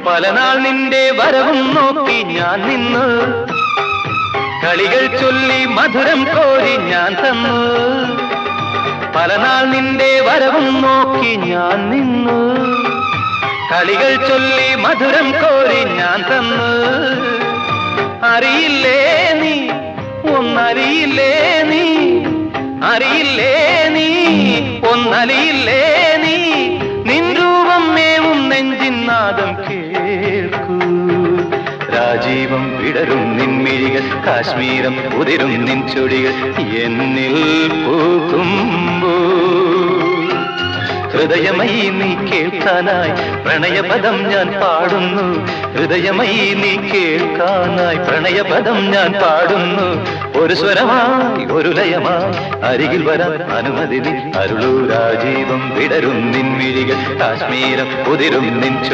പലനാൾ നിന്റെ വരവും നോക്കി ഞാൻ നിന്നു, കളികൾ ചൊല്ലി മധുരം കോരി ഞാൻ തന്നു. പലനാൾ നിന്റെ വരവും നോക്കി ഞാൻ നിന്നു, കളികൾ ചൊല്ലി മധുരം കോരി ഞാൻ തന്നു. അറിയില്ലേ നീ, ഒന്നറിയില്ലേ നീ, അറിയില്ലേ നീ, ഒന്നറിയില്ലേ നീ, നിൻ രൂപം മേവും നെഞ്ചിൻ നാദം കേൾക്കൂ. രാജീവം വിടരും നിൻമിഴികൾ, കാശ്മീരം ഉതിരും നിൻ ചൊടികൾ എന്നിൽ പൂക്കുമ്പോ. ഹൃദയമയി നീ കേൾക്കാനായി പ്രണയപദം ഞാൻ പാടുന്നു, ഹൃദയമയി നീ കേൾക്കാനായി പ്രണയപദം ഞാൻ പാടുന്നു. ഒരു സ്വരമായി ഒരു ലയമായി അരികിൽ വരാൻ അനുമതി നീ അരുളൂ. രാജീവം വിടരും നിൻമിഴികൾ, കാശ്മീരം ഉതിരും നിൻ ചൊടികൾ.